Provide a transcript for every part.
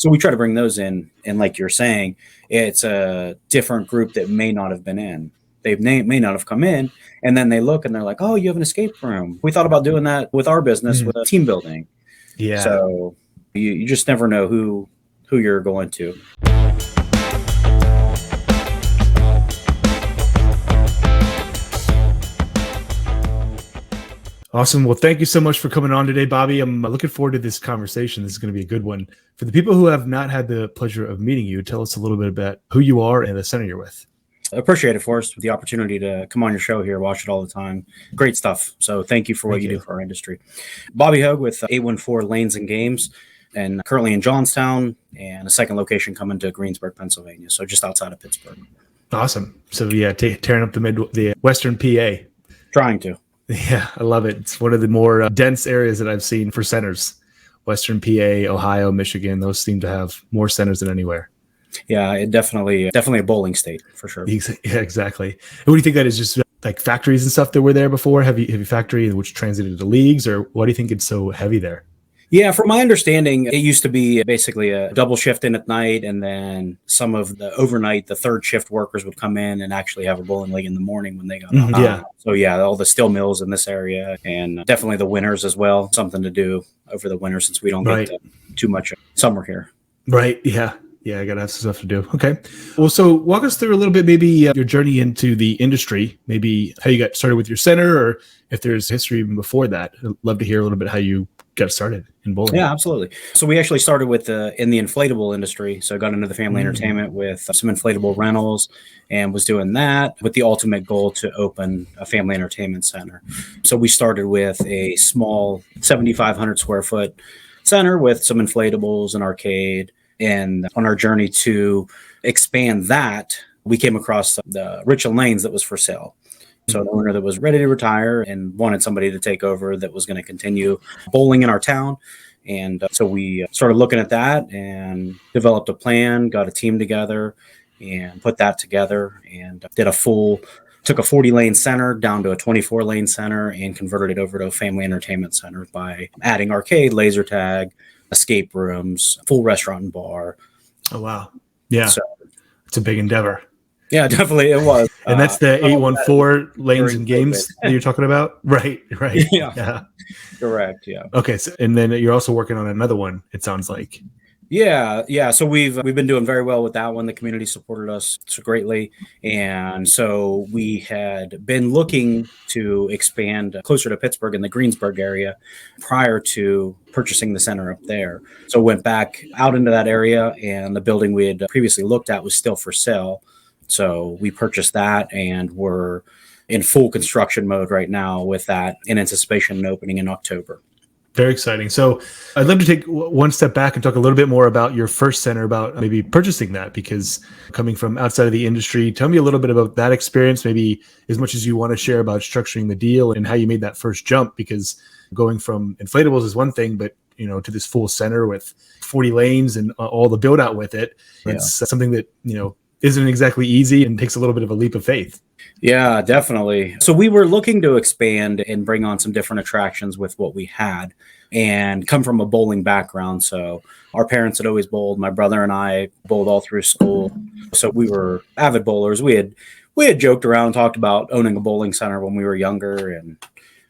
So we try to bring those in. And like you're saying, it's a different group that may not have been in. They may not have come in, and then they look and they're like, oh, you have an escape room. We thought about doing that with our business with team building. Yeah. So you just never know who you're going to. Awesome. Well, thank you so much for coming on today, Bobby. I'm looking forward to this conversation. This is going to be a good one. For the people who have not had the pleasure of meeting you, tell us a little bit about who you are and the center you're with. I appreciate it, Forrest, the opportunity to come on your show here, watch it all the time. Great stuff. So thank you for what you do for our industry. Bobby Hogue with 814 Lanes and Games, and currently in Johnstown, and a second location coming to Greensburg, Pennsylvania. So just outside of Pittsburgh. Awesome. So yeah, tearing up the Western PA. Trying to. Yeah, I love it. It's one of the more dense areas that I've seen for centers. Western PA, Ohio, Michigan, those seem to have more centers than anywhere. Yeah, it definitely a bowling state for sure. Yeah, exactly. And what do you think that is, just like factories and stuff that were there before? Heavy factory which transited to leagues, or why do you think it's so heavy there? Yeah, from my understanding, it used to be basically a double shift in at night, and then some of the overnight, the third shift workers would come in and actually have a bowling league in the morning when they got on. Yeah. So yeah, all the steel mills in this area, and definitely the winters as well. Something to do over the winter since we don't get too much summer here. Right. Yeah. Yeah, I got to have some stuff to do. Okay. Well, so walk us through a little bit, maybe your journey into the industry, maybe how you got started with your center, or if there's history even before that. I'd love to hear a little bit how you got started in bowling. Yeah, absolutely. So we actually started with in the inflatable industry. So I got into the family entertainment with some inflatable rentals and was doing that with the ultimate goal to open a family entertainment center. So we started with a small 7,500 square foot center with some inflatables and arcade. And on our journey to expand that, we came across the Richland Lanes that was for sale. So an owner that was ready to retire and wanted somebody to take over that was going to continue bowling in our town. And so we started looking at that and developed a plan, got a team together and put that together, and took a 40-lane center down to a 24-lane center and converted it over to a family entertainment center by adding arcade, laser tag, escape rooms, full restaurant and bar. Oh, wow. Yeah. So it's a big endeavor. Yeah, definitely it was. And that's the 814 Lanes and Games that you're talking about? Right. Yeah. Correct, yeah. Okay, so, and then you're also working on another one, it sounds like. Yeah. So we've been doing very well with that one. The community supported us so greatly. And so we had been looking to expand closer to Pittsburgh in the Greensburg area prior to purchasing the center up there. So went back out into that area, and the building we had previously looked at was still for sale. So we purchased that, and we're in full construction mode right now with that, in anticipation of opening in October. Very exciting. So I'd love to take one step back and talk a little bit more about your first center, about maybe purchasing that, because coming from outside of the industry, tell me a little bit about that experience, maybe as much as you want to share about structuring the deal and how you made that first jump, because going from inflatables is one thing, but to this full center with 40 lanes and all the build out with it, it's something that, isn't exactly easy and takes a little bit of a leap of faith. Yeah, definitely. So we were looking to expand and bring on some different attractions with what we had, and come from a bowling background. So our parents had always bowled. My brother and I bowled all through school. So we were avid bowlers. We had joked around, talked about owning a bowling center when we were younger. And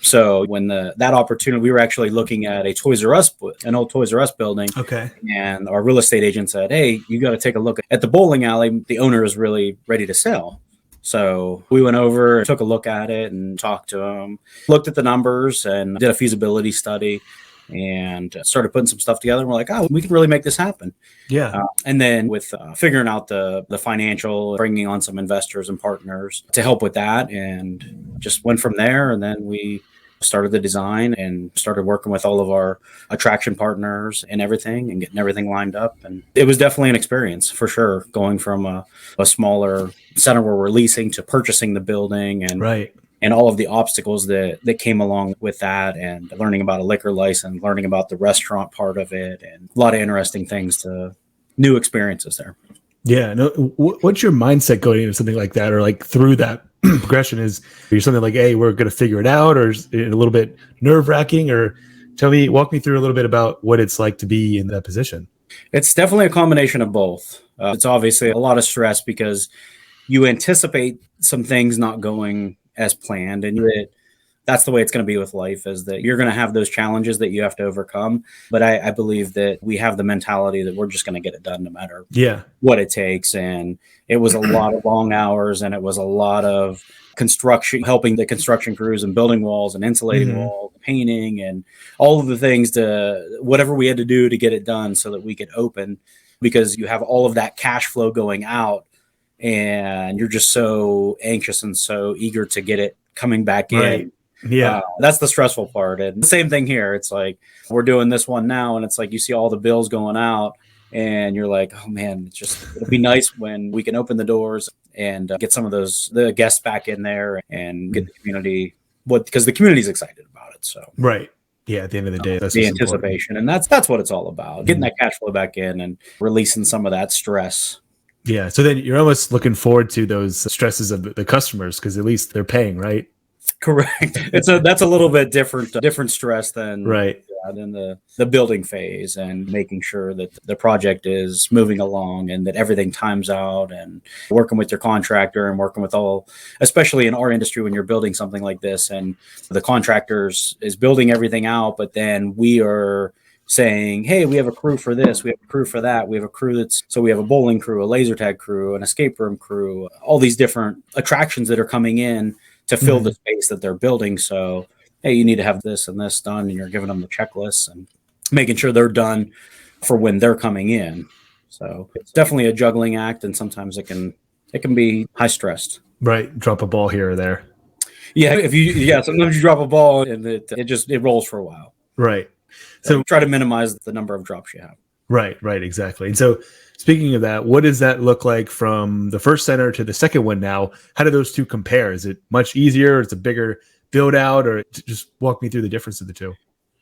so when that opportunity, we were actually looking at an old Toys R Us building. Okay. And our real estate agent said, hey, you got to take a look at the bowling alley. The owner is really ready to sell. So we went over, took a look at it and talked to him, looked at the numbers and did a feasibility study and started putting some stuff together. And we're like, oh, we can really make this happen. Yeah. And then with figuring out the financial, bringing on some investors and partners to help with that, and just went from there. And then we started the design and started working with all of our attraction partners and everything, and getting everything lined up. And it was definitely an experience for sure, going from a smaller center where we're leasing to purchasing the building, and and all of the obstacles that came along with that, and learning about a liquor license, learning about the restaurant part of it, and a lot of interesting things, new experiences there. Yeah. No, what's your mindset going into something like that, or like through that progression? Is you're something like, hey, we're going to figure it out, or is it a little bit nerve wracking? Or walk me through a little bit about what it's like to be in that position. It's definitely a combination of both. It's obviously a lot of stress because you anticipate some things not going as planned, and that's the way it's going to be with life, is that you're going to have those challenges that you have to overcome. But I believe that we have the mentality that we're just going to get it done no matter what it takes. And it was a lot of long hours, and it was a lot of construction, helping the construction crews and building walls and insulating walls, painting, and all of the things, to whatever we had to do to get it done so that we could open, because you have all of that cash flow going out and you're just so anxious and so eager to get it coming back in. Yeah. That's the stressful part. And the same thing here. It's like, we're doing this one now, and it's like, you see all the bills going out and you're like, oh man, it'll be nice when we can open the doors and get some of the guests back in there and get the community, because the community's excited about it. So, right. Yeah. At the end of the day, that's the anticipation. And that's what it's all about. Getting that cash flow back in and releasing some of that stress. Yeah. So then you're almost looking forward to those stresses of the customers, because at least they're paying, right? Correct. That's a little bit different stress than the building phase, and making sure that the project is moving along and that everything times out, and working with your contractor and working with especially in our industry, when you're building something like this and the contractors is building everything out, but then we are saying, hey, we have a crew for this, we have a crew for that, we have a crew so we have a bowling crew, a laser tag crew, an escape room crew, all these different attractions that are coming in to fill the space that they're building. So, hey, you need to have this and this done, and you're giving them the checklists and making sure they're done for when they're coming in. So it's definitely a juggling act, and sometimes it can be high stressed. Right, drop a ball here or there. Yeah, sometimes you drop a ball and it rolls for a while. Right. So try to minimize the number of drops you have. Right, exactly. And so, speaking of that, what does that look like from the first center to the second one now? How do those two compare? Is it much easier? It's a bigger build out, or just walk me through the difference of the two?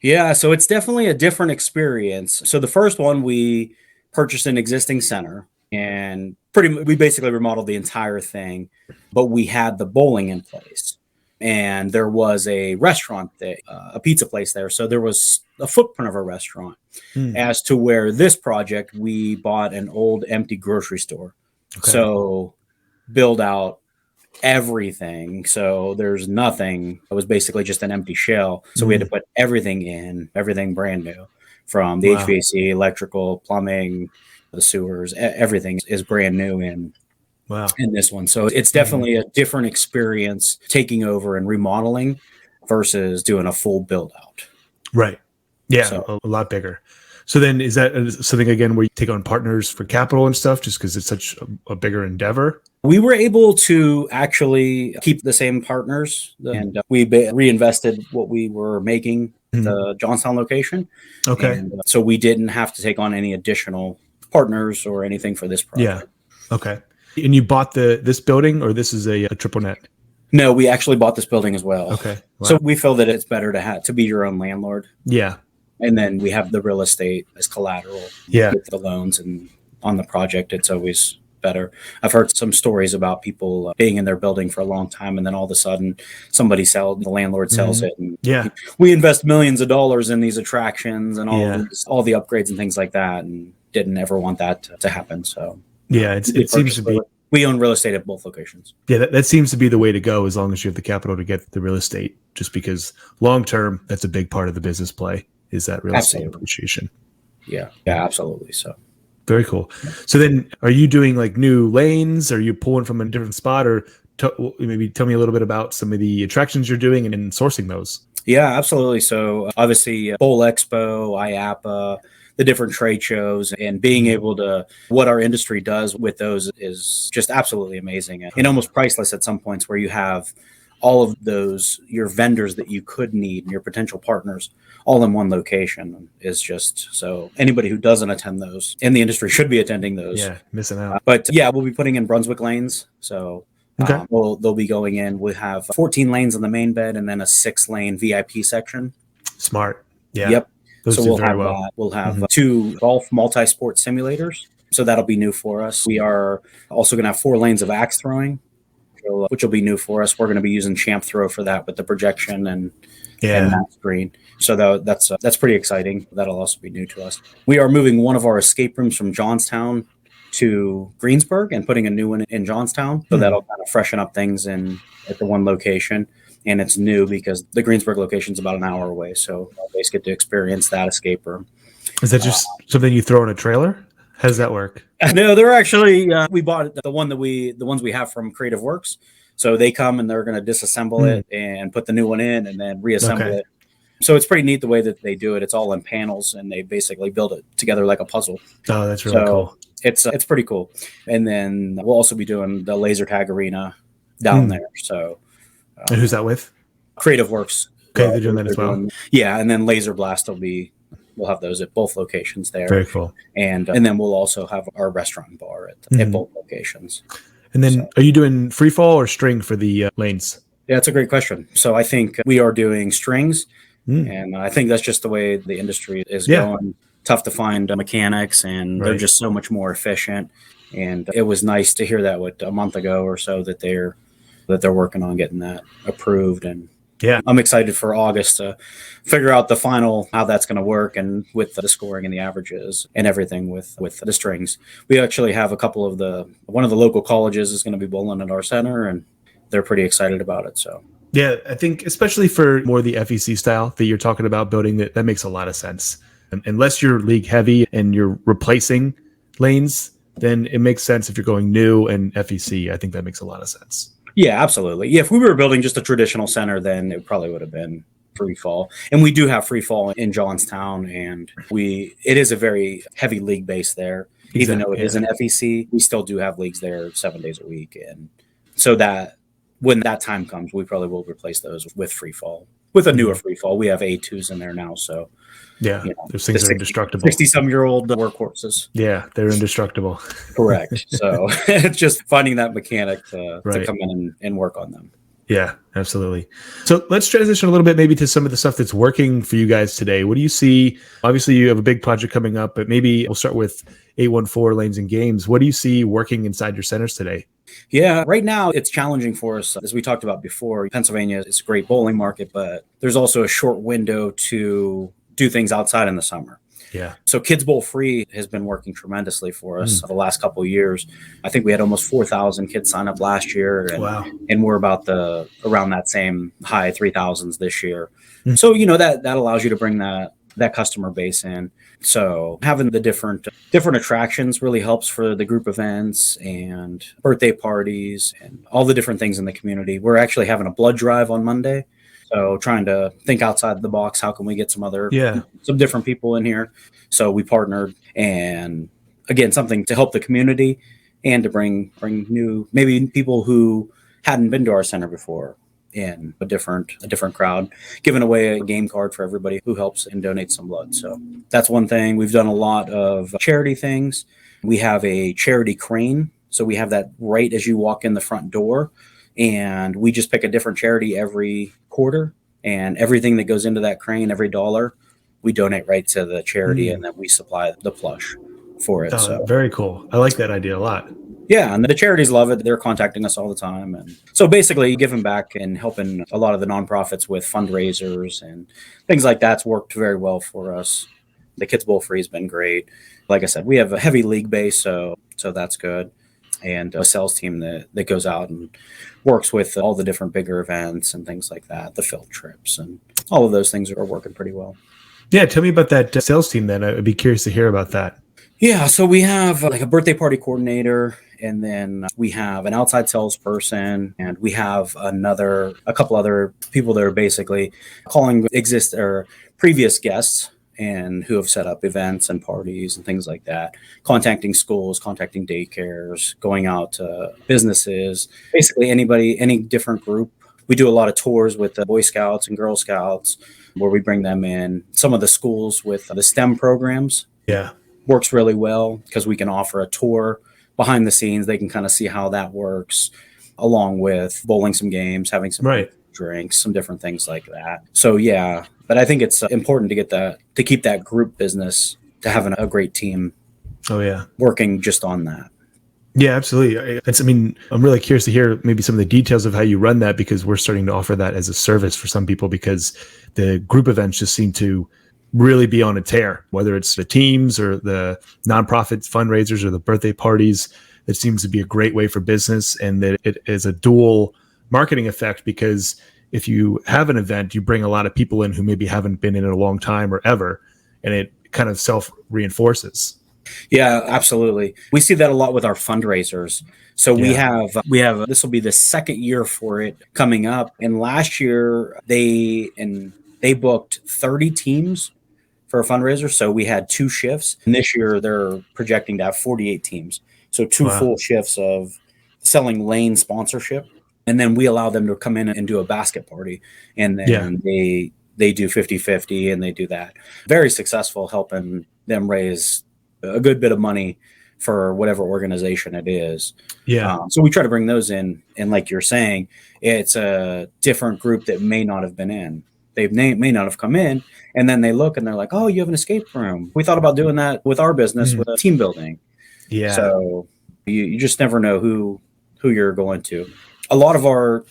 Yeah, so it's definitely a different experience. So the first one, we purchased an existing center, and we basically remodeled the entire thing, but we had the bowling in place. And there was a restaurant, a pizza place there. So there was a footprint of a restaurant. As to where this project, we bought an old empty grocery store. Okay. So build out everything. So there's nothing. It was basically just an empty shell. So we had to put everything in, everything brand new, from the HVAC, electrical, plumbing, the sewers, everything is brand new in this one. So it's definitely a different experience taking over and remodeling versus doing a full build out. Right. Yeah. So, a lot bigger. So then, is that something again where you take on partners for capital and stuff, just because it's such a bigger endeavor? We were able to actually keep the same partners, and we reinvested what we were making at the Johnstown location. Okay. And so we didn't have to take on any additional partners or anything for this project. Yeah. Okay. And you bought this building, or this is a triple net? No, we actually bought this building as well. Okay. Wow. So we feel that it's better to be your own landlord. Yeah. And then we have the real estate as collateral. Yeah. With the loans and on the project, it's always better. I've heard some stories about people being in their building for a long time, and then all of a sudden the landlord sells it. And we invest millions of dollars in these attractions and all the upgrades and things like that, and didn't ever want that to happen. So it seems to be. We own real estate at both locations. Yeah, that seems to be the way to go, as long as you have the capital to get the real estate, just because long term, that's a big part of the business play, is that real estate appreciation. Yeah, absolutely. So very cool. So then, are you doing like new lanes? Are you pulling from a different spot, or maybe tell me a little bit about some of the attractions you're doing and sourcing those? Yeah, absolutely. So obviously, Bowl Expo, IAPA, the different trade shows, and being able to, what our industry does with those is just absolutely amazing and almost priceless at some points, where you have all of those, your vendors that you could need and your potential partners all in one location is just, so anybody who doesn't attend those in the industry should be attending those. Yeah, missing out. But we'll be putting in Brunswick lanes. So they'll be going in. We have 14 lanes on the main bed and then a 6-lane VIP section. Smart. Yeah. Yep. So we'll have that. We'll have 2 golf multi-sport simulators. So that'll be new for us. We are also going to have 4 lanes of axe throwing. will be new for us. We're going to be using Champ Throw for that with the projection and that screen. So that's pretty exciting. That'll also be new to us. We are moving one of our escape rooms from Johnstown to Greensburg and putting a new one in Johnstown. So that'll kind of freshen up things at the one location. And it's new because the Greensburg location is about an hour away. So I'll basically get to experience that escape room. Is that just something you throw in a trailer? How does that work? No, they're actually, we bought the ones we have from Creative Works. So they come and they're going to disassemble it and put the new one in and then reassemble it. So it's pretty neat the way that they do it. It's all in panels and they basically build it together like a puzzle. Oh, that's really cool. It's pretty cool. And then we'll also be doing the laser tag arena down there. So, and who's that with? Creative Works. Okay, they're doing that as well. And then Laser Blast we'll have those at both locations there. Very cool. And then we'll also have our restaurant and bar at both locations. And then are you doing free fall or string for the lanes? Yeah, that's a great question. So I think we are doing strings, and I think that's just the way the industry is going. Tough to find mechanics, and they're just so much more efficient. And it was nice to hear that a month ago or so that they're working on getting that approved. And I'm excited for August to figure out the final how that's going to work, and with the scoring and the averages and everything with the strings. We actually have one of the local colleges is going to be bowling at our center, and they're pretty excited about it. So yeah, I think especially for more the FEC style that you're talking about building, that makes a lot of sense. Unless you're league heavy and you're replacing lanes, then it makes sense if you're going new and FEC. I think that makes a lot of sense. Yeah, absolutely. Yeah, if we were building just a traditional center, then it probably would have been free fall. And we do have free fall in Johnstown, and it is a very heavy league base there. Exactly. Even though it is an FEC, we still do have leagues there 7 days a week. And so that when that time comes, we probably will replace those with free fall. With a newer free fall. We have A2s in there now, so those things are indestructible. 60-some-year-old workhorses. Yeah, they're indestructible. Correct. So it's just finding that mechanic to come in and work on them. Yeah, absolutely. So let's transition a little bit maybe to some of the stuff that's working for you guys today. What do you see? Obviously, you have a big project coming up, but maybe we'll start with 814 Lanes and Games. What do you see working inside your centers today? Yeah, right now it's challenging for us. As we talked about before, Pennsylvania is a great bowling market, but there's also a short window to do things outside in the summer. Yeah. So Kids Bowl Free has been working tremendously for us the last couple of years. I think we had almost 4,000 kids sign up last year. And, and we're around that same high 3,000s this year. So, that allows you to bring that customer base in. So having the different attractions really helps for the group events and birthday parties and all the different things in the community. We're actually having a blood drive on Monday. So trying to think outside the box, how can we get some different people in here? So we partnered, and again, something to help the community and to bring new, maybe people who hadn't been to our center before in a different crowd, giving away a game card for everybody who helps and donates some blood. So that's one thing. We've done a lot of charity things. We have a charity crane. So we have that right as you walk in the front door. And we just pick a different charity every quarter, and everything that goes into that crane, every dollar, we donate right to the charity, and then we supply the plush for it. So very cool. I like that idea a lot. Yeah, and the charities love it. They're contacting us all the time. And so basically giving back and helping a lot of the nonprofits with fundraisers and things like that's worked very well for us. The Kids Bowl Free has been great. Like I said, we have a heavy league base, so that's good. And a sales team that goes out and works with all the different bigger events and things like that, the field trips, and all of those things are working pretty well. Yeah, tell me about that sales team then. I'd be curious to hear about that. Yeah, so we have like a birthday party coordinator, and then we have an outside salesperson, and we have a couple other people that are basically calling previous guests and who have set up events and parties and things like that, contacting schools, contacting daycares, going out to businesses, basically any different group. We do a lot of tours with the Boy Scouts and Girl Scouts where we bring them in. Some of the schools with the STEM programs works really well because we can offer a tour behind the scenes. They can kind of see how that works, along with bowling some games, having some drinks, some different things like that. So yeah, but I think it's important to keep that group business, to having a great team. Oh yeah, working just on that. Yeah, absolutely. I'm really curious to hear maybe some of the details of how you run that, because we're starting to offer that as a service for some people, because the group events just seem to really be on a tear, whether it's the teams or the nonprofit fundraisers or the birthday parties. It seems to be a great way for business, and that it is a dual marketing effect, because if you have an event, you bring a lot of people in who maybe haven't been in a long time or ever, and it kind of self reinforces. Yeah, absolutely. We see that a lot with our fundraisers. So we have this will be the second year for it coming up. And last year they booked 30 teams for a fundraiser. So we had 2 shifts. And this year they're projecting to have 48 teams. So 2 full shifts of selling lane sponsorship. And then we allow them to come in and do a basket party. And then they do 50-50 and they do that. Very successful, helping them raise a good bit of money for whatever organization it is. So we try to bring those in. And like you're saying, it's a different group that may not have been in. They may not have come in, and then they look and they're like, oh, you have an escape room. We thought about doing that with our business with team building. So you just never know who you're going to. A lot of our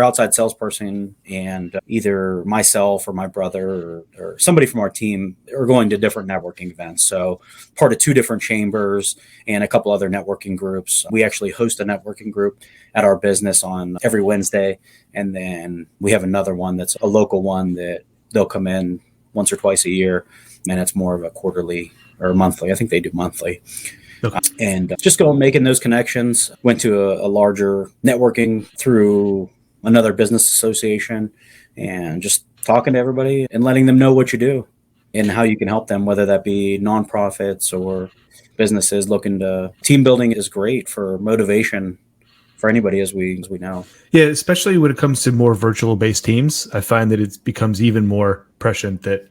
outside salesperson and either myself or my brother or somebody from our team are going to different networking events. So part of 2 different chambers and a couple other networking groups. We actually host a networking group at our business on every Wednesday. And then we have another one that's a local one that they'll come in once or twice a year. And it's more of a quarterly or monthly. I think they do monthly. And just going making those connections. Went to a larger networking through another business association, and just talking to everybody and letting them know what you do and how you can help them, whether that be nonprofits or businesses looking to. Team building is great for motivation for anybody, as we know. Yeah, especially when it comes to more virtual based teams. I find that it becomes even more prescient that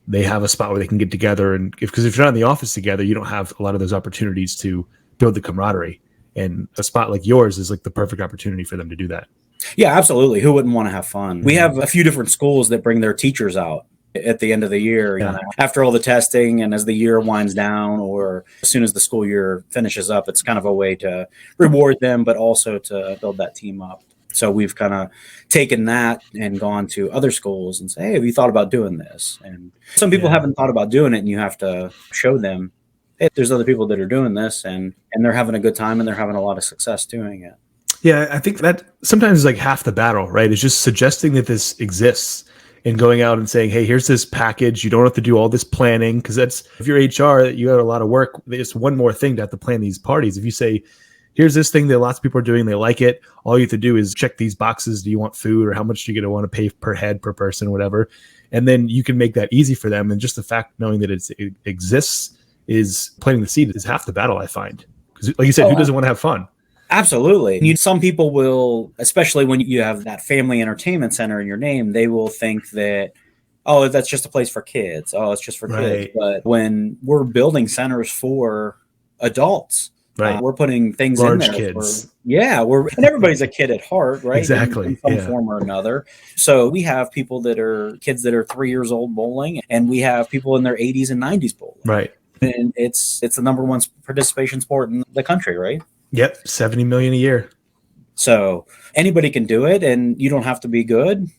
they have a spot where they can get together, and because if you're not in the office together, you don't have a lot of those opportunities to build the camaraderie. And a spot like yours is like the perfect opportunity for them to do that. Yeah, absolutely. Who wouldn't want to have fun? We have a few different schools that bring their teachers out at the end of the year, after all the testing, and as the year winds down, or as soon as the school year finishes up. It's kind of a way to reward them, but also to build that team up. So we've kind of taken that and gone to other schools and say, hey, have you thought about doing this? And some people haven't thought about doing it, and you have to show them, hey, there's other people that are doing this, and they're having a good time, and they're having a lot of success doing it. Yeah, I think that sometimes is like half the battle, right? It's just suggesting that this exists and going out and saying, hey, here's this package. You don't have to do all this planning, because that's, if you're HR, you got a lot of work. It's one more thing to have to plan these parties. If you say, here's this thing that lots of people are doing, they like it, all you have to do is check these boxes. Do you want food, or how much do you want to pay per head, per person, whatever? And then you can make that easy for them. And just the fact knowing that it exists is planting the seed is half the battle, I find. Because like you said, who doesn't want to have fun? Absolutely. Some people will, especially when you have that family entertainment center in your name, they will think that, oh, that's just a place for kids. Oh, it's just for kids. But when we're building centers for adults, we're putting things large in there. Kids. And everybody's a kid at heart, right? Exactly. In some form or another. So we have people that are kids that are 3 years old bowling, and we have people in their 80s and 90s bowling. Right. And it's the number one participation sport in the country, right? Yep, 70 million a year. So anybody can do it, and you don't have to be good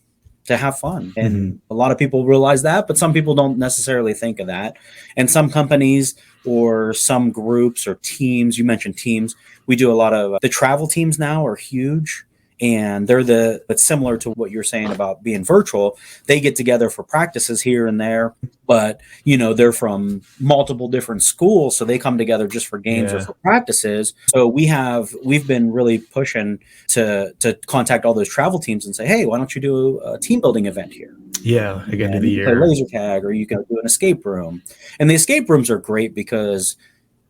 to have fun. And a lot of people realize that, but some people don't necessarily think of that. And some companies or some groups or teams, you mentioned teams, we do a lot of the travel teams now are huge. And but similar to what you're saying about being virtual, they get together for practices here and there, but they're from multiple different schools. So they come together just for games or for practices. So we've been really pushing to contact all those travel teams and say, hey, why don't you do a team building event here? Yeah. Again, of the year. Play laser tag, or you can do an escape room. And the escape rooms are great because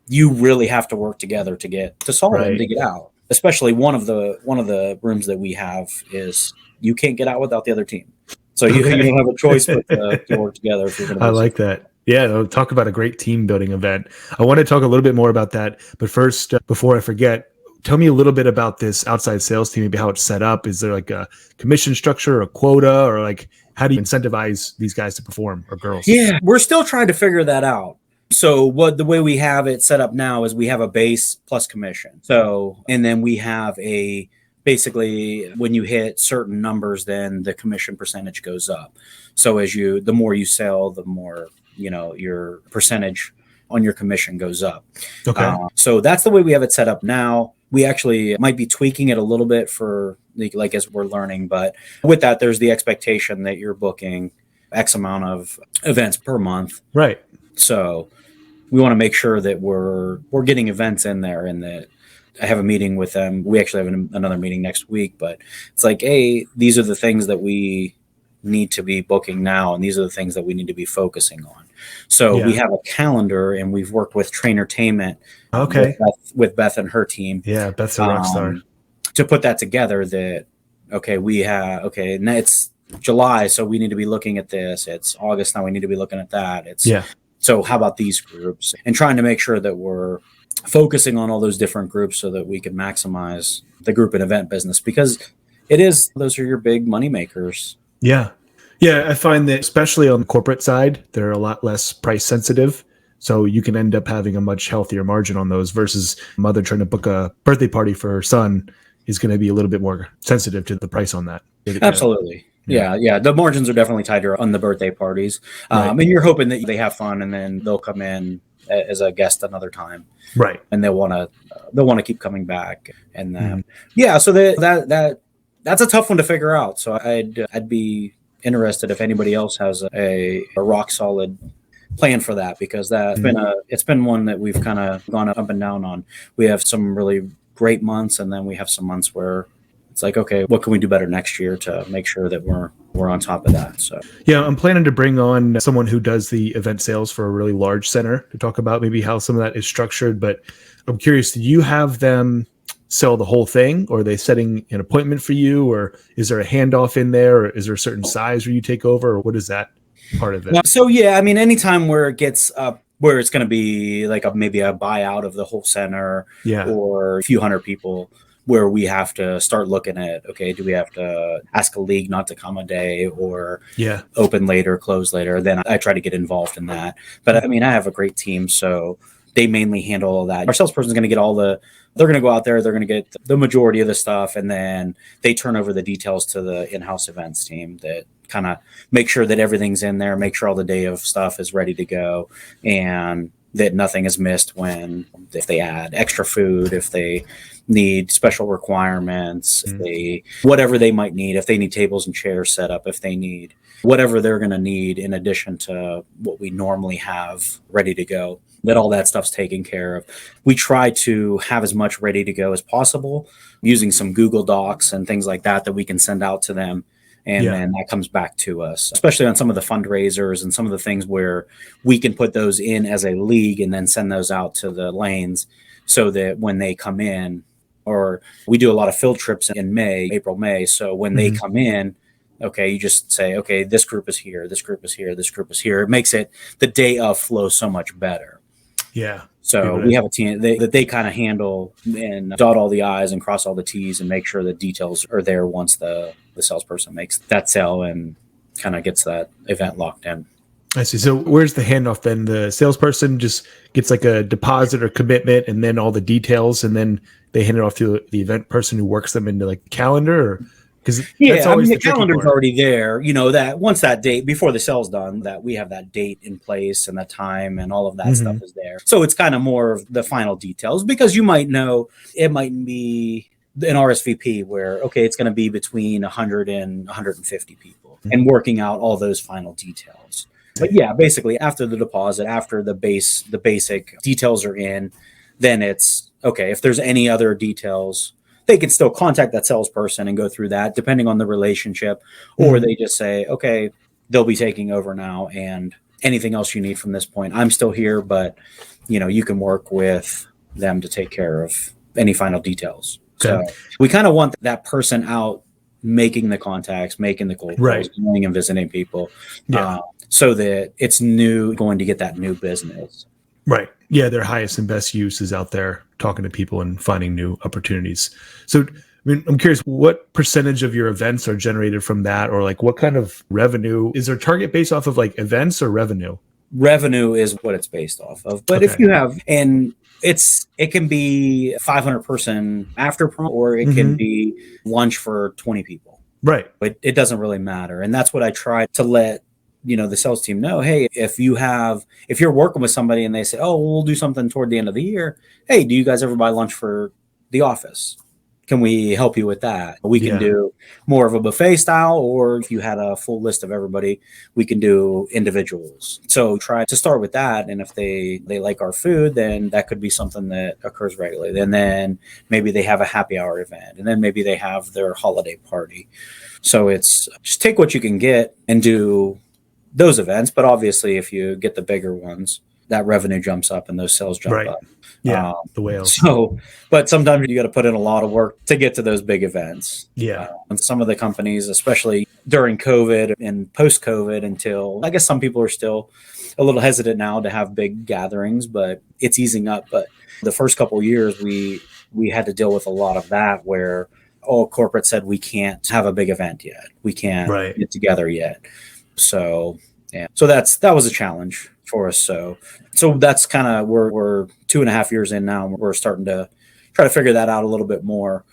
you really have to work together to get to solve them, to get out. Especially one of the rooms that we have is you can't get out without the other team. So you don't have a choice but to work together. If you're going to. I like that. Yeah, talk about a great team building event. I want to talk a little bit more about that. But first, before I forget, tell me a little bit about this outside sales team, maybe how it's set up. Is there like a commission structure, or a quota, or like how do you incentivize these guys to perform, or girls? Yeah, we're still trying to figure that out. So the way we have it set up now is we have a base plus commission. So, and then we have basically when you hit certain numbers, then the commission percentage goes up. So the more you sell, the more, your percentage on your commission goes up. Okay. So that's the way we have it set up now. We actually might be tweaking it a little bit for like as we're learning, but with that, there's the expectation that you're booking X amount of events per month. Right. So we want to make sure that we're getting events in there, and that I have a meeting with them. We actually have another meeting next week, but it's like, hey, these are the things that we need to be booking now, and these are the things that we need to be focusing on. So we have a calendar, and we've worked with Trainertainment. Okay. With Beth and her team. Yeah, Beth's a rock star. To put that together, that now it's July, so we need to be looking at this. It's August now, we need to be looking at that. So how about these groups? And trying to make sure that we're focusing on all those different groups so that we can maximize the group and event business, because those are your big money makers. Yeah. Yeah, I find that especially on the corporate side, they're a lot less price sensitive. So you can end up having a much healthier margin on those versus mother trying to book a birthday party for her son is going to be a little bit more sensitive to the price on that. Absolutely. Yeah. The margins are definitely tighter on the birthday parties. Right. And you're hoping that they have fun, and then they'll come in as a guest another time. Right. And they'll want to keep coming back. And then, so that's a tough one to figure out. So I'd be interested if anybody else has a rock solid plan for that, because it's been one that we've kind of gone up and down on. We have some really great months, and then we have some months where it's like, okay, what can we do better next year to make sure that we're on top of that? So I'm planning to bring on someone who does the event sales for a really large center to talk about maybe how some of that is structured. But I'm curious, do you have them sell the whole thing, or are they setting an appointment for you, or is there a handoff in there, or is there a certain size where you take over, or what is that part of it? So anytime where it gets up, where it's going to be like maybe a buyout of the whole center, or a few hundred people, where we have to start looking at, okay, do we have to ask a league not to come a day, or open later, close later? Then I try to get involved in that. But I have a great team, so they mainly handle all that. Our salesperson is going to get they're going to go out there, they're going to get the majority of the stuff, and then they turn over the details to the in-house events team that kind of make sure that everything's in there, make sure all the day of stuff is ready to go, and that nothing is missed if they add extra food, if they need special requirements, whatever they might need, if they need tables and chairs set up, if they need whatever they're going to need in addition to what we normally have ready to go, that all that stuff's taken care of. We try to have as much ready to go as possible using some Google Docs and things like that we can send out to them. And then that comes back to us, especially on some of the fundraisers and some of the things where we can put those in as a league and then send those out to the lanes, so that when they come in, or we do a lot of field trips in April, May. So when they come in, okay, you just say, okay, this group is here, this group is here, this group is here. It makes it the day of flow so much better. Yeah. So we have a team that they kind of handle and dot all the I's and cross all the T's and make sure the details are there once the salesperson makes that sale and kind of gets that event locked in. I see. So where's the handoff then? The salesperson just gets like a deposit or commitment and then all the details, and then they hand it off to the event person who works them into like the calendar, or because that's always the calendar's already there, that once that date before the sale's done, that we have that date in place and that time and all of that stuff is there. So it's kind of more of the final details, because you might know it might be an RSVP where, okay, it's going to be between 100 and 150 people, and working out all those final details. But basically after the deposit, after the basic details are in, then it's okay. If there's any other details, they can still contact that salesperson and go through that depending on the relationship, or they just say, okay, they'll be taking over now, and anything else you need from this point, I'm still here, but you can work with them to take care of any final details. Okay. So we kind of want that person out making the contacts, making the cold calls, going and visiting people, so that it's going to get that new business. Right. Yeah, their highest and best use is out there talking to people and finding new opportunities. So, I'm curious, what percentage of your events are generated from that, or like what kind of revenue? Is there a target based off of like events or revenue? revenue is what it's based off of. But if Okay. you have, and it can be 500 person after prom, or it can be lunch for 20 people. Right. But it doesn't really matter. And that's what I try to let, the sales team know. Hey, if you're working with somebody and they say, oh, we'll do something toward the end of the year. Hey, do you guys ever buy lunch for the office? Can we help you with that? We can do more of a buffet style, or if you had a full list of everybody, we can do individuals. So try to start with that. And if they like our food, then that could be something that occurs regularly. And then maybe they have a happy hour event, and then maybe they have their holiday party. So it's just take what you can get and do those events. But obviously, if you get the bigger ones, that revenue jumps up and those sales jump up. Yeah, the whales. So, but sometimes you got to put in a lot of work to get to those big events. Yeah. And some of the companies, especially during COVID and post-COVID, until I guess some people are still a little hesitant now to have big gatherings, but it's easing up. But the first couple of years, we had to deal with a lot of that where, corporate said we can't have a big event yet. We can't get together yet. So, so that was a challenge for us. So that's kind of, we're 2.5 years in now. And we're starting to try to figure that out a little bit more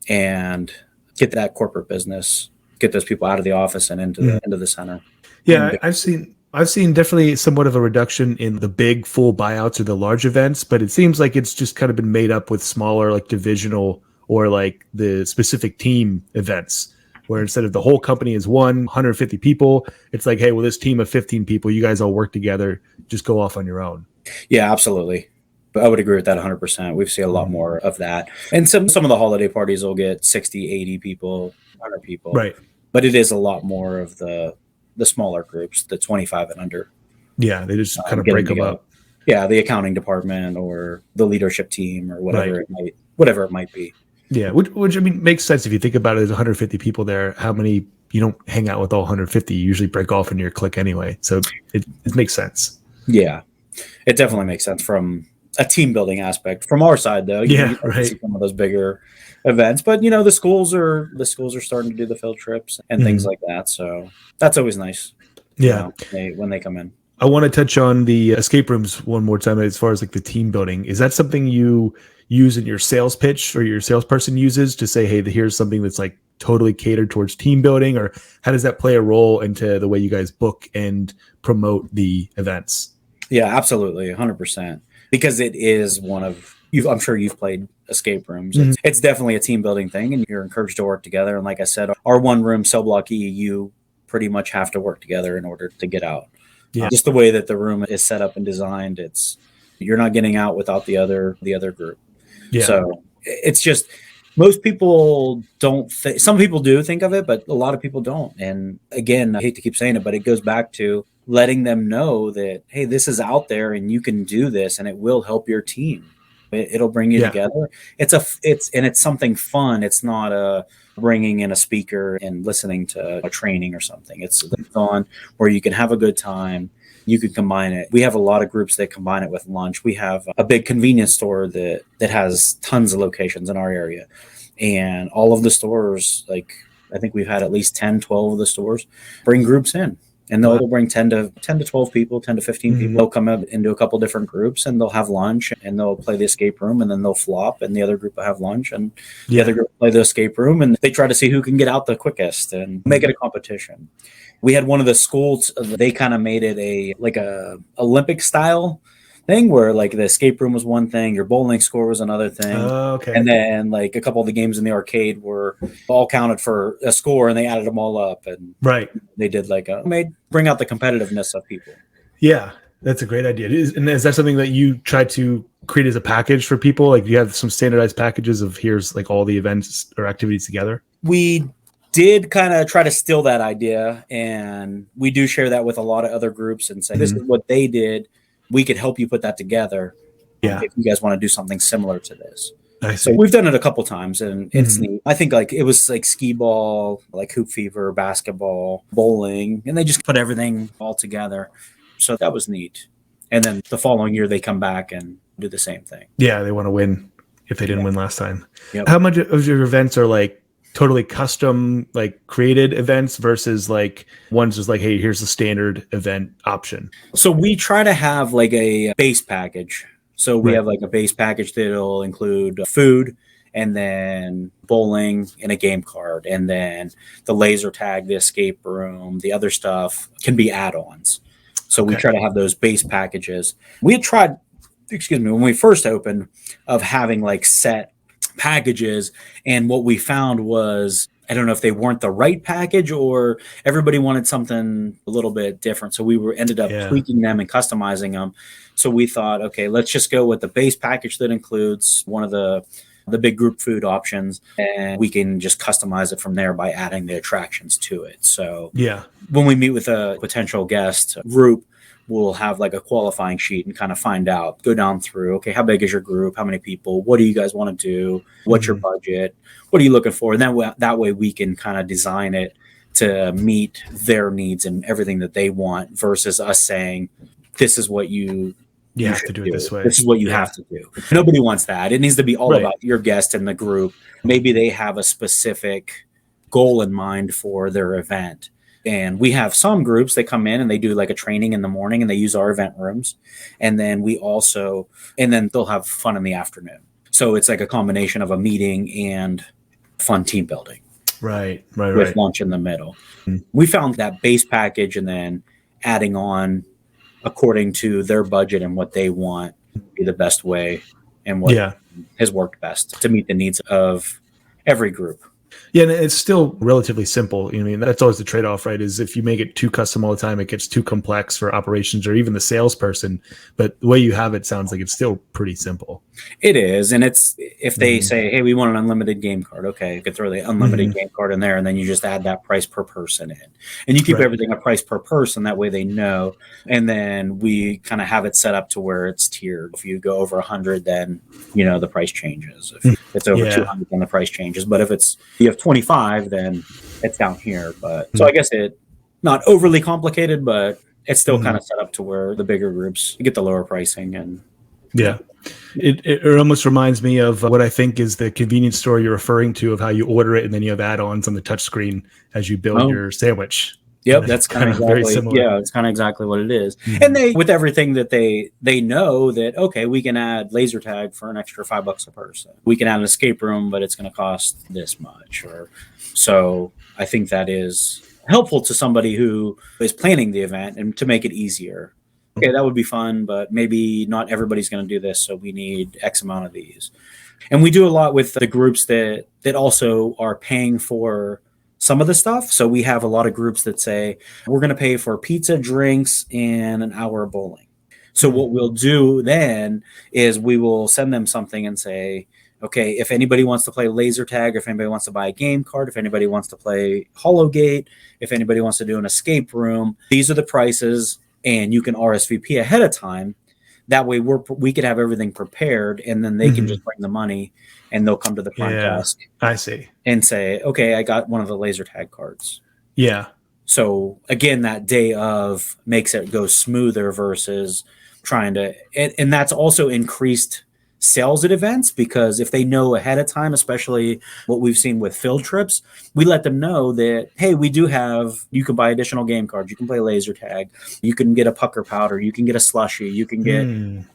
and get that corporate business, get those people out of the office and into the center. Yeah. I've seen definitely somewhat of a reduction in the big full buyouts or the large events, but it seems like it's just kind of been made up with smaller, like divisional or like the specific team events, where instead of the whole company is 150 people, it's like, hey, well, this team of 15 people, you guys all work together, just go off on your own. Yeah, absolutely. But I would agree with that 100%. We've seen a lot more of that. And some of the holiday parties will get 60, 80 people, 100 people. Right. But it is a lot more of the smaller groups, the 25 and under. Yeah, they just kind of break them up. Yeah, the accounting department or the leadership team or whatever it might be. Yeah, which I mean makes sense if you think about it. There's 150 people there. How many, you don't hang out with all 150? You usually break off into your clique anyway. So it makes sense. Yeah, it definitely makes sense from a team building aspect. From our side, though, you see some of those bigger events. But the schools are starting to do the field trips and things like that. So that's always nice. Yeah, when they come in. I want to touch on the escape rooms one more time as far as like the team building. Is that something you use in your sales pitch or your salesperson uses to say, hey, here's something that's like totally catered towards team building? Or how does that play a role into the way you guys book and promote the events? Yeah, absolutely. 100%. Because it is one of, I'm sure you've played escape rooms. It's definitely a team building thing, and you're encouraged to work together. And like I said, our one room cell block E, you pretty much have to work together in order to get out. Yeah. Just the way that the room is set up and designed, you're not getting out without the other group. Yeah. So it's just, most people don't think, some people do think of it, but a lot of people don't. And again, I hate to keep saying it, but it goes back to letting them know that, hey, this is out there and you can do this and it will help your team. It'll bring you together. It's something fun. It's not bringing in a speaker and listening to a training or something. It's fun where you can have a good time. You can combine it. We have a lot of groups that combine it with lunch. We have a big convenience store that has tons of locations in our area. And all of the stores, like I think we've had at least 10, 12 of the stores bring groups in. And they'll bring 10 to 12 people, 10 to 15 people. They'll come up into a couple different groups and they'll have lunch and they'll play the escape room, and then they'll flop and the other group will have lunch and the other group will play the escape room, and they try to see who can get out the quickest and make it a competition. We had one of the schools, they kind of made it a Olympic style thing where like the escape room was one thing, your bowling score was another thing. Okay. And then like a couple of the games in the arcade were all counted for a score and they added them all up, and they did bring out the competitiveness of people. Yeah, that's a great idea. Is that something that you try to create as a package for people? Like, do you have some standardized packages of here's like all the events or activities together? We did kind of try to steal that idea, and we do share that with a lot of other groups and say, this is what they did. We could help you put that together. Yeah. If you guys want to do something similar to this. So we've done it a couple times, and it's neat. I think like it was like skee ball, like hoop fever, basketball, bowling, and they just put everything all together. So that was neat. And then the following year they come back and do the same thing. Yeah, they want to win if they didn't win last time. Yep. How much of your events are like totally custom, like created events versus like one's just like, hey, here's the standard event option? So we try to have like a base package. So we Right. have like a base package that'll include food and then bowling and a game card. And then the laser tag, the escape room, the other stuff can be add-ons. So we Okay. try to have those base packages. We had tried, when we first opened, of having like set packages. And what we found was, I don't know if they weren't the right package or everybody wanted something a little bit different. So we ended up tweaking them and customizing them. So we thought, okay, let's just go with the base package that includes one of the big group food options, and we can just customize it from there by adding the attractions to it. So when we meet with a potential guest group, we'll have like a qualifying sheet and kind of find out, go down through, okay, how big is your group? How many people? What do you guys want to do? What's your budget? What are you looking for? And then that way we can kind of design it to meet their needs and everything that they want versus us saying, this is what you have to do it this way. This is what you have to do. Nobody wants that. It needs to be all about your guest and the group. Maybe they have a specific goal in mind for their event. And we have some groups that come in and they do like a training in the morning and they use our event rooms. And then then they'll have fun in the afternoon. So it's like a combination of a meeting and fun team building. Right. With lunch in the middle. We found that base package and then adding on according to their budget and what they want be the best way and what has worked best to meet the needs of every group. Yeah, and it's still relatively simple. I mean, that's always the trade-off, right? Is if you make it too custom all the time, it gets too complex for operations or even the salesperson. But the way you have it sounds like it's still pretty simple. It is. And it's, if they say, hey, we want an unlimited game card, okay, you could throw the unlimited game card in there, and then you just add that price per person in. And you keep everything a price per person. That way they know. And then we kind of have it set up to where it's tiered. If you go over 100, then, the price changes. If it's over 200, then the price changes. But if you have 25, then it's down here. But so I guess it not overly complicated, but it's still kind of set up to where the bigger groups get the lower pricing. And it almost reminds me of what I think is the convenience store you're referring to, of how you order it and then you have add-ons on the touch screen as you build your sandwich. Yep, that's kind of exactly, very similar. Yeah, it's kind of exactly what it is. And they, with everything that they know that, okay, we can add laser tag for an extra $5 a person. We can add an escape room, but it's going to cost this much. So I think that is helpful to somebody who is planning the event and to make it easier. Okay, that would be fun, but maybe not everybody's going to do this, so we need X amount of these. And we do a lot with the groups that also are paying for some of the stuff. So we have a lot of groups that say, we're going to pay for pizza, drinks, and an hour of bowling. So what we'll do then is we will send them something and say, okay, if anybody wants to play laser tag, if anybody wants to buy a game card, if anybody wants to play Hologate, if anybody wants to do an escape room, these are the prices, and you can RSVP ahead of time. That way we could have everything prepared, and then they can just bring the money and they'll come to the front desk. I see. And say, okay, I got one of the laser tag cards. Yeah. So again, that day of makes it go smoother versus trying to, and that's also increased sales at events, because if they know ahead of time, especially what we've seen with field trips, we let them know that, hey, we do have, you can buy additional game cards, you can play laser tag, you can get a pucker powder, you can get a slushie, you can get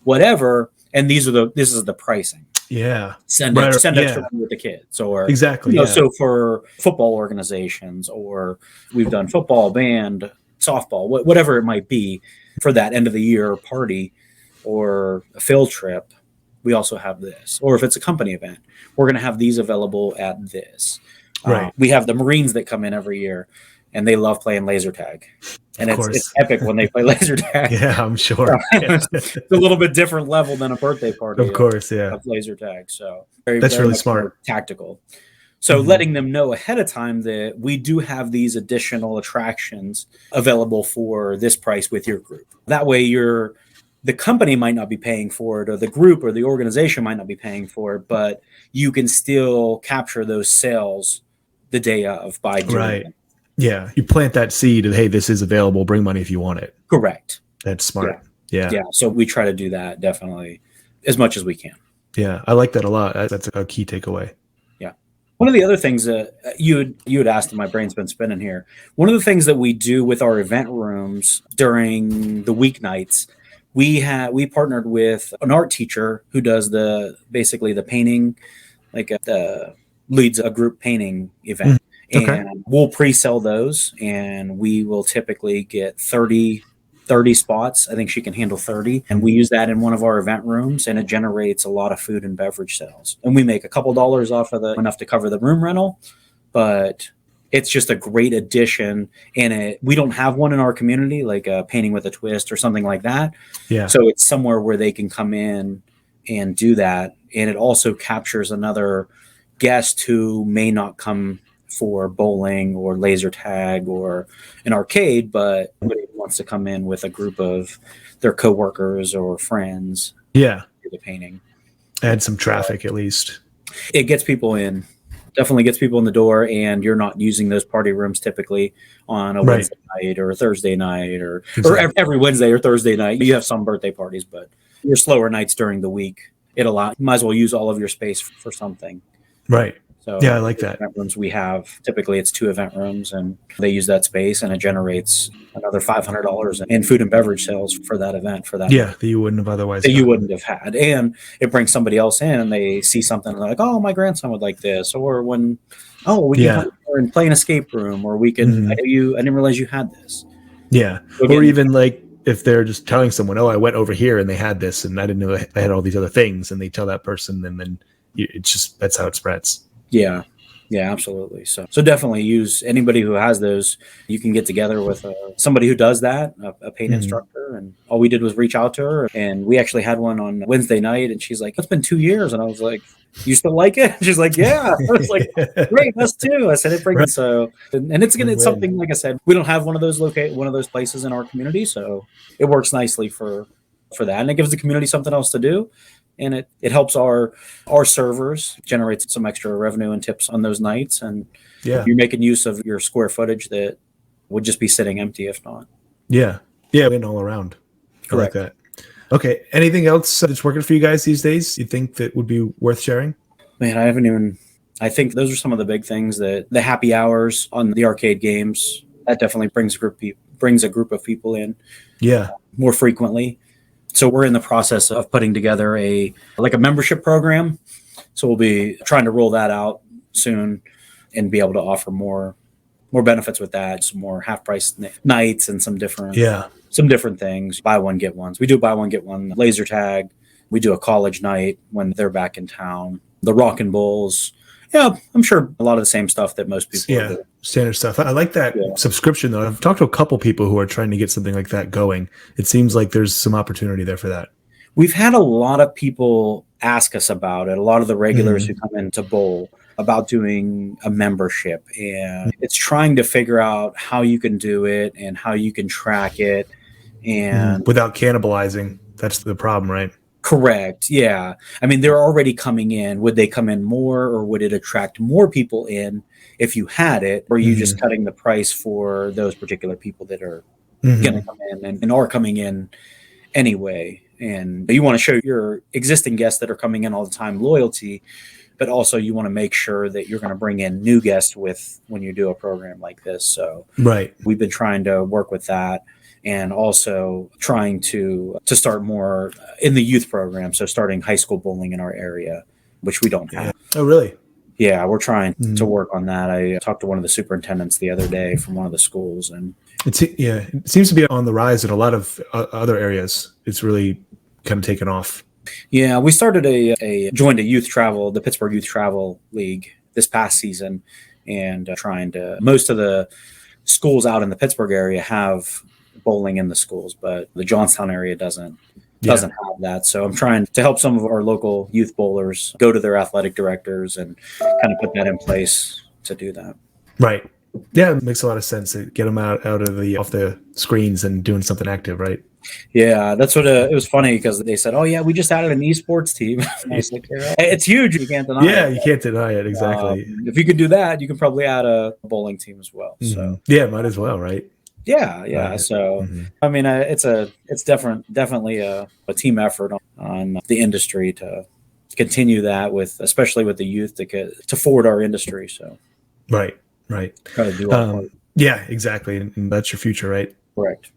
whatever, and this is the pricing. Yeah. Send extra with the kids, or exactly. So for football organizations, or we've done football, band, softball, whatever it might be, for that end of the year party or a field trip, we also have this. Or if it's a company event, we're going to have these available at this. Right. We have the Marines that come in every year, and they love playing laser tag. And it's epic when they play laser tag. Yeah, I'm sure. It's a little bit different level than a birthday party. Of course, of laser tag. So that's very really smart. Tactical. So letting them know ahead of time that we do have these additional attractions available for this price with your group. That way the company might not be paying for it, or the group or the organization might not be paying for it, but you can still capture those sales the day of by doing it. Yeah, you plant that seed of, hey, this is available, bring money if you want it. Correct. That's smart. Yeah. So we try to do that definitely as much as we can. Yeah, I like that a lot. That's a key takeaway. Yeah. One of the other things that you had asked, and my brain's been spinning here. One of the things that we do with our event rooms during the weeknights, we partnered with an art teacher who does basically the painting, like leads a group painting event. Okay. And we'll pre-sell those, and we will typically get 30 spots. I think she can handle 30. And we use that in one of our event rooms, and it generates a lot of food and beverage sales. And we make a couple dollars off of enough to cover the room rental, but it's just a great addition. And we don't have one in our community, like a painting with a twist or something like that. Yeah. So it's somewhere where they can come in and do that. And it also captures another guest who may not come for bowling or laser tag or an arcade, but somebody wants to come in with a group of their coworkers or friends. Yeah. Do the painting. Add some traffic at least. It gets people in. Definitely gets people in the door, and you're not using those party rooms typically on a Wednesday night or a Thursday night or every Wednesday or Thursday night. You have some birthday parties, but your slower nights during the week, you might as well use all of your space for something. Right. So yeah, I like that. Event rooms we have, typically it's 2 event rooms, and they use that space, and it generates another $500 in food and beverage sales for that event. That you wouldn't have otherwise. That you wouldn't have had, and it brings somebody else in, and they see something and they're like, "Oh, my grandson would like this," or we can come over and play an escape room, or we can. I didn't realize you had this. Yeah, or even like if they're just telling someone, "Oh, I went over here and they had this, and I didn't know they had all these other things," and they tell that person, and then it's just that's how it spreads. Yeah, absolutely. So definitely use anybody who has those. You can get together with somebody who does that, a paint instructor, and all we did was reach out to her. And we actually had one on Wednesday night, and she's like, "It's been 2 years," and I was like, "You still like it?" And she's like, "Yeah." I was like, "Great, us too." I said, "It brings so," and it's something like I said, we don't have one of those places in our community, so it works nicely for that, and it gives the community something else to do. And it helps our servers, generates some extra revenue and tips on those nights. And you're making use of your square footage that would just be sitting empty if not. Yeah, win all around. Correct. I like that. Okay, anything else that's working for you guys these days you think that would be worth sharing? Man, I think those are some of the big things. That the happy hours on the arcade games, that definitely brings a group of people in more frequently. So we're in the process of putting together a membership program. So we'll be trying to roll that out soon and be able to offer more benefits with that, some more half price nights and some different things. Buy one, get ones. We do buy one, get one laser tag. We do a college night when they're back in town. The Rockin' Bulls. Yeah, I'm sure a lot of the same stuff that most people do. Standard stuff. I like that subscription, though. I've talked to a couple people who are trying to get something like that going. It seems like there's some opportunity there for that. We've had a lot of people ask us about it, a lot of the regulars who come in to bowl, about doing a membership. And it's trying to figure out how you can do it and how you can track it. And without cannibalizing. That's the problem, right? Correct. Yeah. I mean, they're already coming in. Would they come in more, or would it attract more people in if you had it? Or are you just cutting the price for those particular people that are going to come in and are coming in anyway? And you want to show your existing guests that are coming in all the time loyalty, but also you want to make sure that you're going to bring in new guests when you do a program like this. So we've been trying to work with that. And also trying to start more in the youth program. So starting high school bowling in our area, which we don't have. Oh, really? Yeah, we're trying to work on that. I talked to one of the superintendents the other day from one of the schools. And it seems to be on the rise in a lot of other areas. It's really kind of taken off. Yeah, we started joined the Pittsburgh Youth Travel League this past season, and most of the schools out in the Pittsburgh area have bowling in the schools, but the Johnstown area doesn't have that. So I'm trying to help some of our local youth bowlers go to their athletic directors and kind of put that in place to do that. Right. Yeah, it makes a lot of sense to get them out of off the screens and doing something active, right? Yeah, that's what it was funny because they said, "Oh yeah, we just added an esports team." I was like, it's huge. You can't deny it. Yeah, you can't deny it. Exactly. If you could do that, you can probably add a bowling team as well. So might as well, right? Yeah. Right. So, I mean, it's definitely a team effort on the industry to continue that especially with the youth to forward our industry. So right. try to do our part. Yeah, exactly. And that's your future, right? Correct.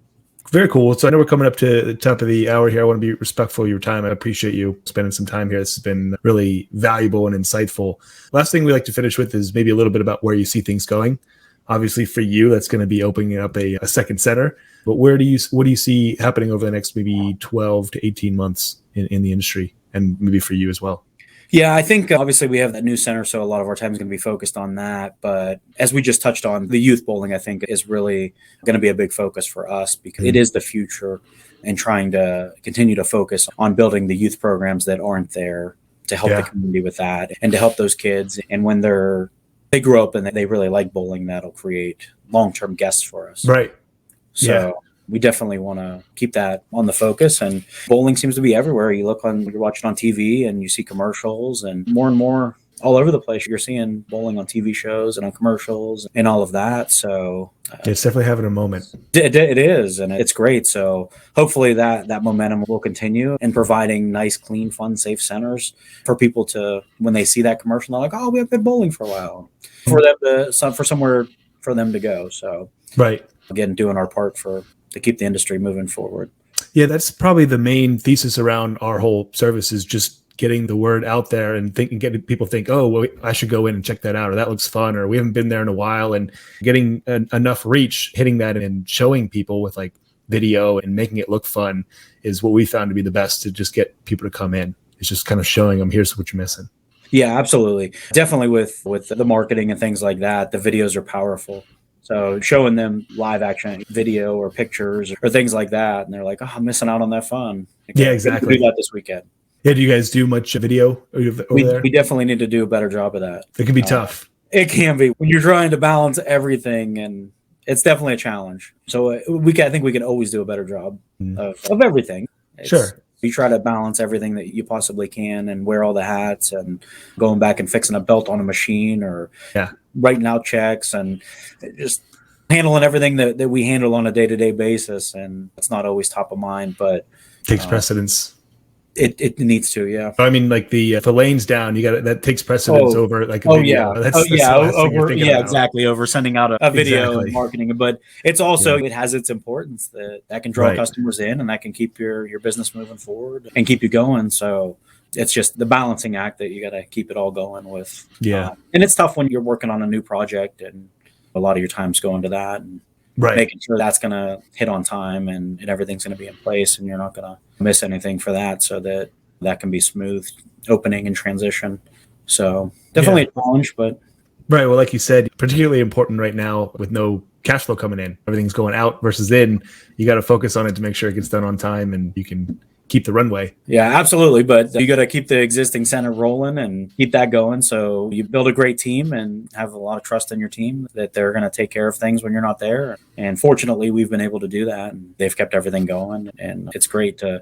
Very cool. So I know we're coming up to the top of the hour here. I want to be respectful of your time. I appreciate you spending some time here. This has been really valuable and insightful. Last thing we like to finish with is maybe a little bit about where you see things going. Obviously for you, that's going to be opening up a second center. But what do you see happening over the next maybe 12 to 18 months in the industry, and maybe for you as well? Yeah, I think obviously we have that new center, so a lot of our time is going to be focused on that. But as we just touched on, the youth bowling, I think, is really going to be a big focus for us because it is the future, and trying to continue to focus on building the youth programs that aren't there to help the community with that and to help those kids. And when they grow up and they really like bowling, that'll create long-term guests for us. Right. So we definitely want to keep that on the focus, and bowling seems to be everywhere. You're watching on TV and you see commercials, and more all over the place. You're seeing bowling on TV shows and on commercials and all of that. So it's definitely having a moment. It is, and it's great. So hopefully that momentum will continue, and providing nice, clean, fun, safe centers for people to, when they see that commercial, they're like, oh, we have been bowling for a while, for them for somewhere for them to go. So right. Again, doing our part to keep the industry moving forward. Yeah, that's probably the main thesis around our whole service, is just getting the word out there and getting people think, oh, well, I should go in and check that out, or that looks fun, or we haven't been there in a while, and getting enough reach, hitting that and showing people with like video and making it look fun is what we found to be the best to just get people to come in. It's just kind of showing them, here's what you're missing. Yeah, absolutely. Definitely with the marketing and things like that, the videos are powerful. So showing them live action video or pictures or things like that, and they're like, oh, I'm missing out on that fun. Yeah, exactly. Do that this weekend. Yeah, do you guys do much video over there? We definitely need to do a better job of that. It can be tough. It can be when you're trying to balance everything, and it's definitely a challenge. So I think we can always do a better job of everything. Sure. You try to balance everything that you possibly can and wear all the hats, and going back and fixing a belt on a machine, or writing out checks, and just handling everything that we handle on a day-to-day basis. And it's not always top of mind, but takes precedence. It needs to, yeah. I mean, like the lane's down, that takes precedence over like a video. Exactly, over sending out a video and marketing. But it's also it has its importance that can draw customers in, and that can keep your business moving forward and keep you going. So it's just the balancing act that you got to keep it all going with. And it's tough when you're working on a new project, and a lot of your time's going to that, and making sure that's going to hit on time, and everything's going to be in place, and you're not going to miss anything for that, so that can be smooth opening and transition. So definitely a challenge, but right. Well, like you said, particularly important right now with no cash flow coming in, everything's going out versus in. You got to focus on it to make sure it gets done on time, and you can keep the runway. Yeah, absolutely. But you got to keep the existing center rolling and keep that going. So you build a great team and have a lot of trust in your team that they're going to take care of things when you're not there. And fortunately, we've been able to do that, and they've kept everything going. And it's great to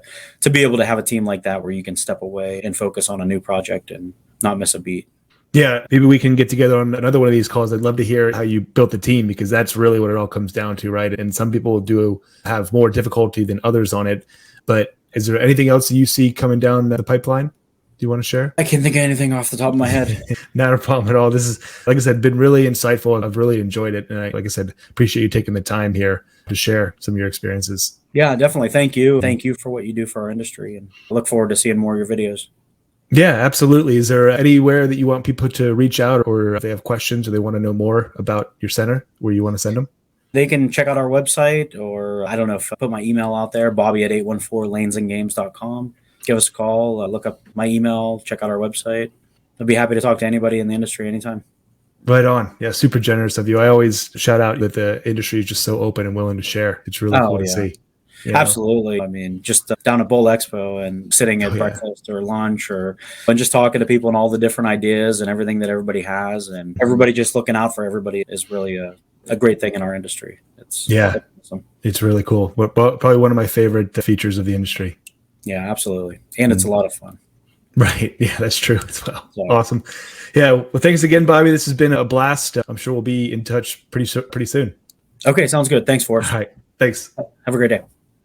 be able to have a team like that where you can step away and focus on a new project and not miss a beat. Yeah, maybe we can get together on another one of these calls. I'd love to hear how you built the team, because that's really what it all comes down to, right? And some people do have more difficulty than others on it. But is there anything else you see coming down the pipeline? Do you want to share? I can't think of anything off the top of my head. Not a problem at all. This is, like I said, been really insightful. I've really enjoyed it. And like I said, appreciate you taking the time here to share some of your experiences. Yeah, definitely. Thank you. Thank you for what you do for our industry. And I look forward to seeing more of your videos. Yeah, absolutely. Is there anywhere that you want people to reach out, or if they have questions or they want to know more about your center, where you want to send them? They can check out our website, or I don't know if I put my email out there, bobby@814lanesandgames.com. Give us a call, look up my email, check out our website. I'd be happy to talk to anybody in the industry anytime. Right on. Yeah, super generous of you. I always shout out that the industry is just so open and willing to share. It's really cool to see. Absolutely. I mean, just down at Bowl Expo and sitting at breakfast or lunch, and just talking to people and all the different ideas and everything that everybody has, and everybody just looking out for everybody is really a great thing in our industry. It's awesome. It's really cool. Probably one of my favorite features of the industry. Yeah, absolutely. And it's a lot of fun. Right. Yeah, that's true as well. So, awesome. Yeah. Well, thanks again, Bobby. This has been a blast. I'm sure we'll be in touch pretty soon. Okay. Sounds good. Thanks, Forrest. All right. Thanks. Have a great day.